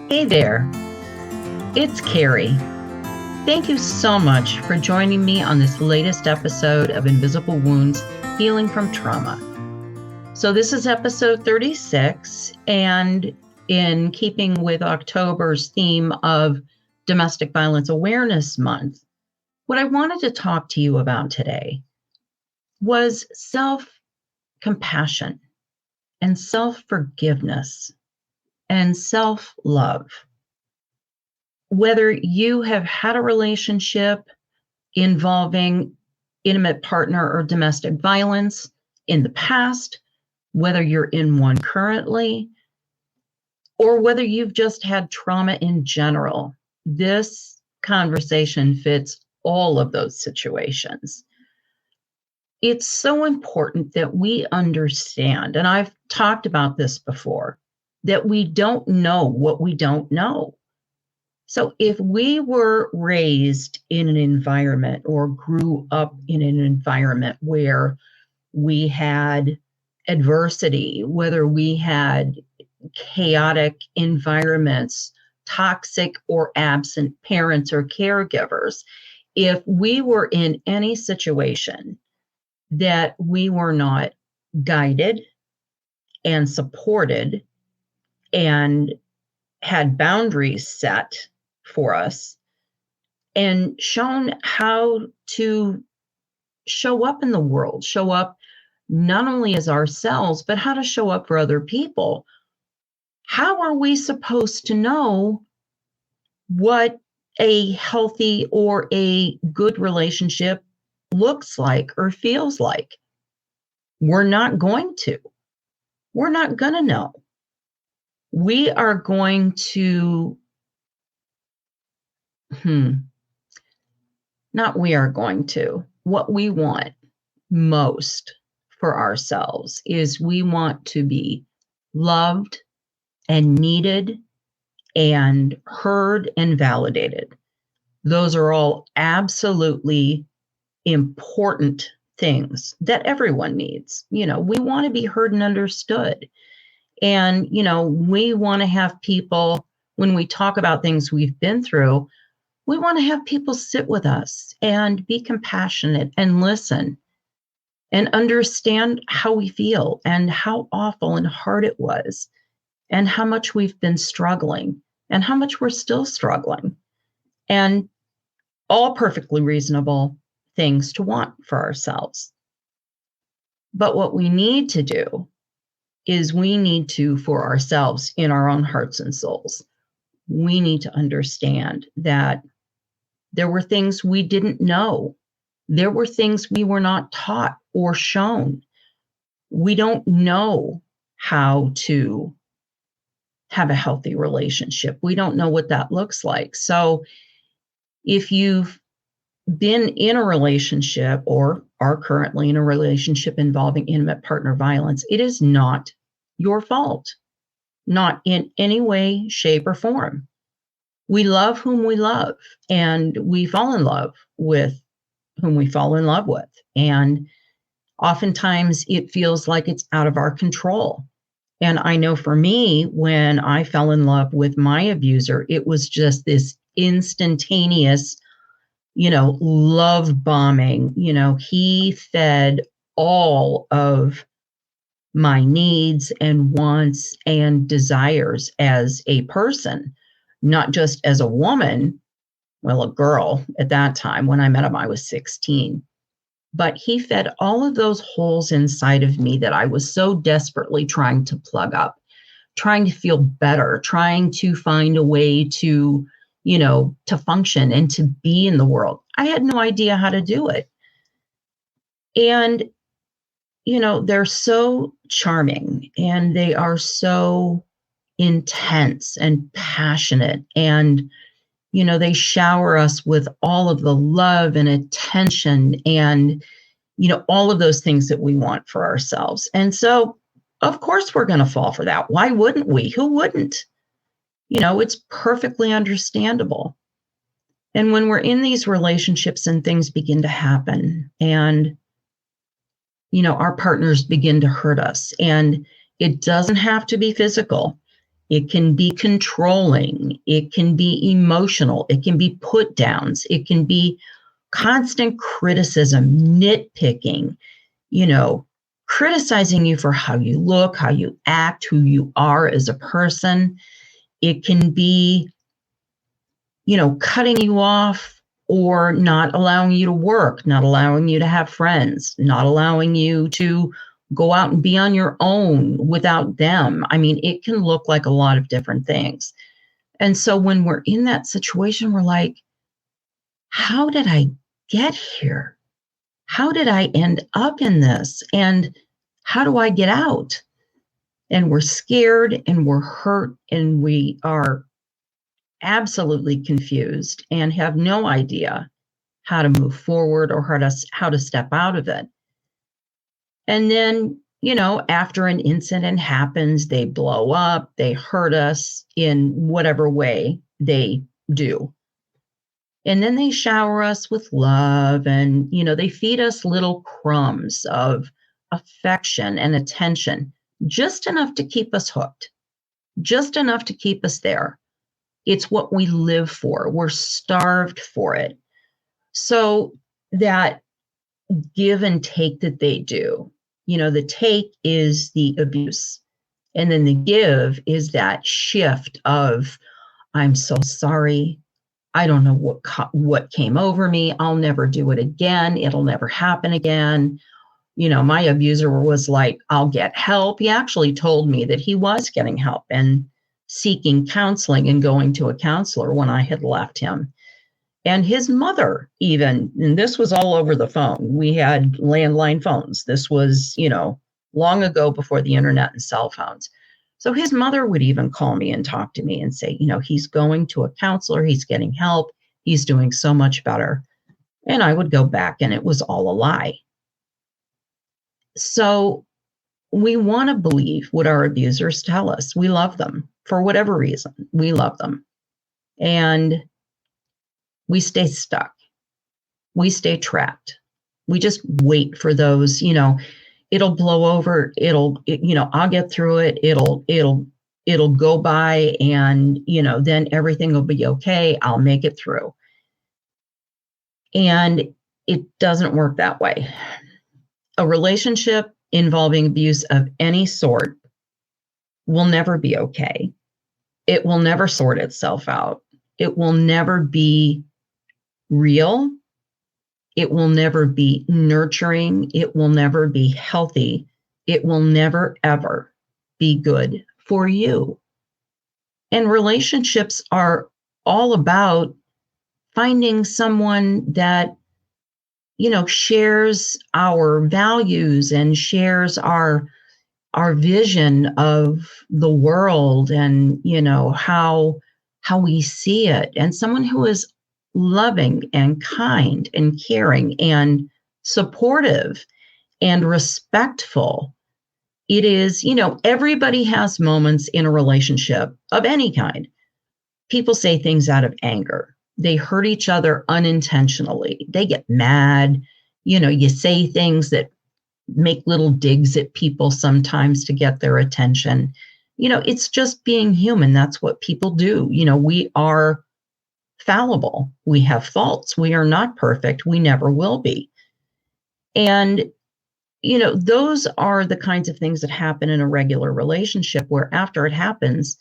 Hey there, it's Carrie. Thank you so much for joining me on this latest episode of Invisible Wounds Healing from Trauma. So, this is episode 36, and in keeping with October's theme of Domestic Violence Awareness Month, what I wanted to talk to you about today was self-compassion and self-forgiveness and self-love. Whether you have had a relationship involving intimate partner or domestic violence in the past, whether you're in one currently, or whether you've just had trauma in general, this conversation fits all of those situations. It's so important that we understand, and I've talked about this before, that we don't know what we don't know. So if we were raised in an environment or grew up in an environment where we had adversity, whether we had chaotic environments, toxic or absent parents or caregivers, if we were in any situation that we were not guided and supported and had boundaries set for us and shown how to show up in the world, show up not only as ourselves, but how to show up for other people. How are we supposed to know what a healthy or a good relationship looks like or feels like? We're not going to. We're not going to know. We are going to, not we are going to. What we want most for ourselves is we want to be loved and needed and heard and validated. Those are all absolutely important things that everyone needs. We want to be heard and understood. And, we want to have people, when we talk about things we've been through, we want to have people sit with us and be compassionate and listen and understand how we feel and how awful and hard it was and how much we've been struggling and how much we're still struggling. And all perfectly reasonable things to want for ourselves. But what we need to do is we need to, for ourselves, in our own hearts and souls, we need to understand that there were things we didn't know. There were things we were not taught or shown. We don't know how to have a healthy relationship. We don't know what that looks like. So if you've been in a relationship or are currently in a relationship involving intimate partner violence, it is not your fault, not in any way, shape, or form. We love whom we love, and we fall in love with whom we fall in love with. And oftentimes it feels like it's out of our control. And I know for me, when I fell in love with my abuser, it was just this instantaneous love bombing. He fed all of my needs and wants and desires as a person, not just as a woman, a girl at that time. When I met him, I was 16. But he fed all of those holes inside of me that I was so desperately trying to plug up, trying to feel better, trying to find a way to to function and to be in the world. I had no idea how to do it. And, they're so charming and they are so intense and passionate. And, they shower us with all of the love and attention and, all of those things that we want for ourselves. And so, of course, we're going to fall for that. Why wouldn't we? Who wouldn't? It's perfectly understandable. And when we're in these relationships and things begin to happen and, our partners begin to hurt us, and it doesn't have to be physical. It can be controlling. It can be emotional. It can be put downs. It can be constant criticism, nitpicking, you know, criticizing you for how you look, how you act, who you are as a person. It can be, cutting you off or not allowing you to work, not allowing you to have friends, not allowing you to go out and be on your own without them. I mean, it can look like a lot of different things. And so when we're in that situation, we're like, how did I get here? How did I end up in this? And how do I get out? And we're scared and we're hurt and we are absolutely confused and have no idea how to move forward or how to step out of it. And then, after an incident happens, they blow up, they hurt us in whatever way they do. And then they shower us with love and, they feed us little crumbs of affection and attention, just enough to keep us hooked, just enough to keep us there. It's what we live for. We're starved for it. So that give and take that they do, the take is the abuse. And then the give is that shift of, I'm so sorry. I don't know what came over me. I'll never do it again. It'll never happen again. My abuser was like, I'll get help. He actually told me that he was getting help and seeking counseling and going to a counselor when I had left him. And his mother even, and this was all over the phone. We had landline phones. This was, long ago before the internet and cell phones. So his mother would even call me and talk to me and say, he's going to a counselor, he's getting help, he's doing so much better. And I would go back and it was all a lie. So we want to believe what our abusers tell us. We love them for whatever reason. We love them. And we stay stuck. We stay trapped. We just wait for those, it'll blow over. I'll get through it. It'll go by and, then everything will be okay. I'll make it through. And it doesn't work that way. A relationship involving abuse of any sort will never be okay. It will never sort itself out. It will never be real. It will never be nurturing. It will never be healthy. It will never, ever be good for you. And relationships are all about finding someone that, shares our values and shares our vision of the world and, how we see it. And someone who is loving and kind and caring and supportive and respectful. It is, everybody has moments in a relationship of any kind. People say things out of anger. They hurt each other unintentionally. They get mad. You say things that make little digs at people sometimes to get their attention. It's just being human. That's what people do. We are fallible. We have faults. We are not perfect. We never will be. And, those are the kinds of things that happen in a regular relationship where after it happens,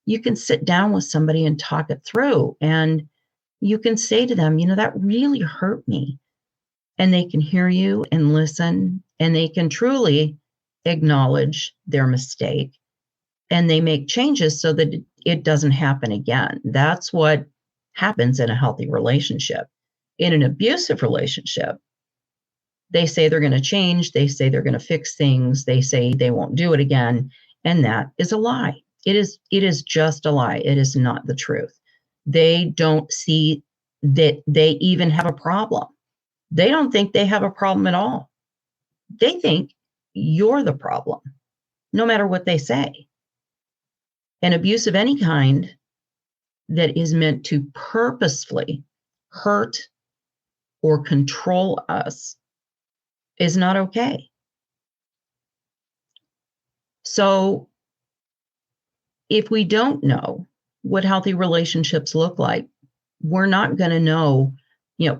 you can sit down with somebody and talk it through. And you can say to them, that really hurt me. And they can hear you and listen, and they can truly acknowledge their mistake. And they make changes so that it doesn't happen again. That's what happens in a healthy relationship. In an abusive relationship, they say they're going to change. They say they're going to fix things. They say they won't do it again. And that is a lie. It is just a lie. It is not the truth. They don't see that they even have a problem. They don't think they have a problem at all. They think you're the problem, no matter what they say. An abuse of any kind that is meant to purposefully hurt or control us is not okay. So if we don't know what healthy relationships look like, we're not going to know,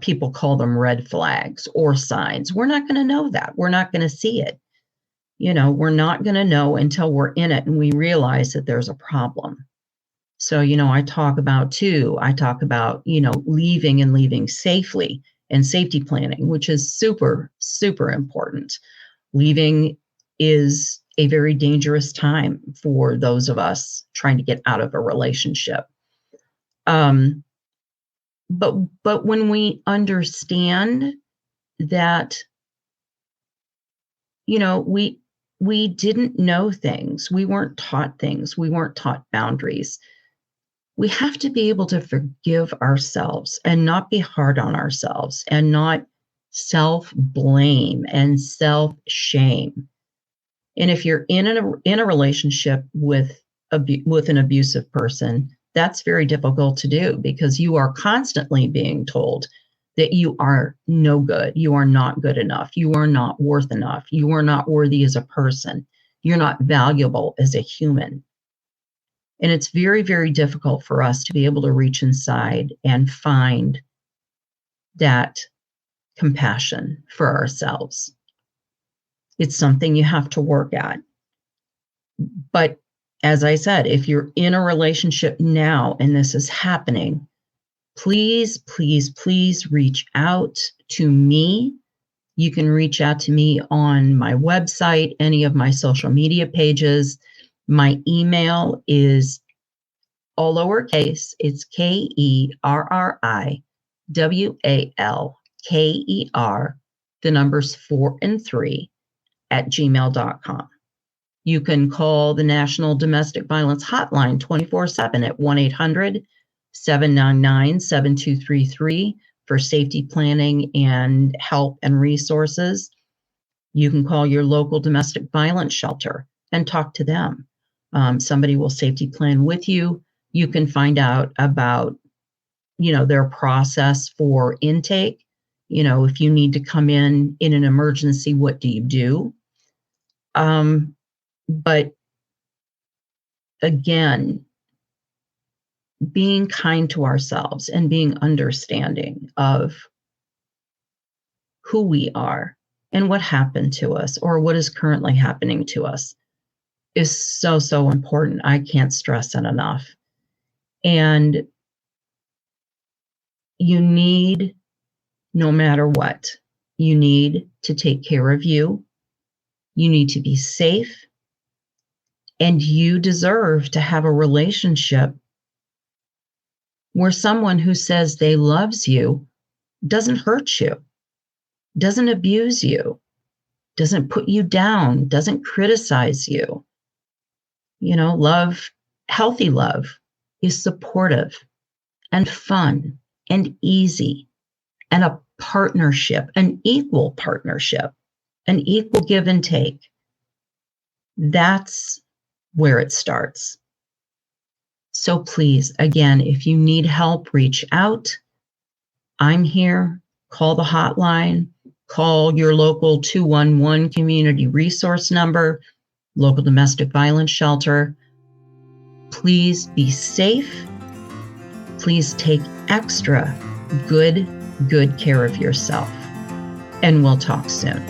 people call them red flags or signs. We're not going to know that. We're not going to see it. We're not going to know until we're in it and we realize that there's a problem. So, I talk about, leaving and leaving safely and safety planning, which is super, super important. Leaving is a very dangerous time for those of us trying to get out of a relationship. But when we understand that, we didn't know things, we weren't taught things, we weren't taught boundaries. We have to be able to forgive ourselves and not be hard on ourselves and not self-blame and self-shame. And if you're in a relationship with an abusive person, that's very difficult to do because you are constantly being told that you are no good, you are not good enough, you are not worth enough, you are not worthy as a person, you're not valuable as a human. And it's very, very difficult for us to be able to reach inside and find that compassion for ourselves. It's something you have to work at. But as I said, if you're in a relationship now and this is happening, please, please, please reach out to me. You can reach out to me on my website, any of my social media pages. My email is all lowercase. It's KERRIWALKER, the numbers 4 and 3 @gmail.com. You can call the National Domestic Violence Hotline 24/7 at 1-800-799-7233 for safety planning and help and resources. You can call your local domestic violence shelter and talk to them. Somebody will safety plan with you. You can find out about, their process for intake. If you need to come in an emergency, what do you do? But again, being kind to ourselves and being understanding of who we are and what happened to us or what is currently happening to us is so, so important. I can't stress it enough. And you need, no matter what, you need to take care of you. You need to be safe. And you deserve to have a relationship where someone who says they loves you doesn't hurt you, doesn't abuse you, doesn't put you down, doesn't criticize you. Love, healthy love, is supportive and fun and easy and a partnership, an equal partnership, an equal give and take. That's where it starts. So please, again, if you need help, reach out. I'm here. Call the hotline. Call your local 211 community resource number, local domestic violence shelter. Please be safe. Please take extra good care of yourself. And we'll talk soon.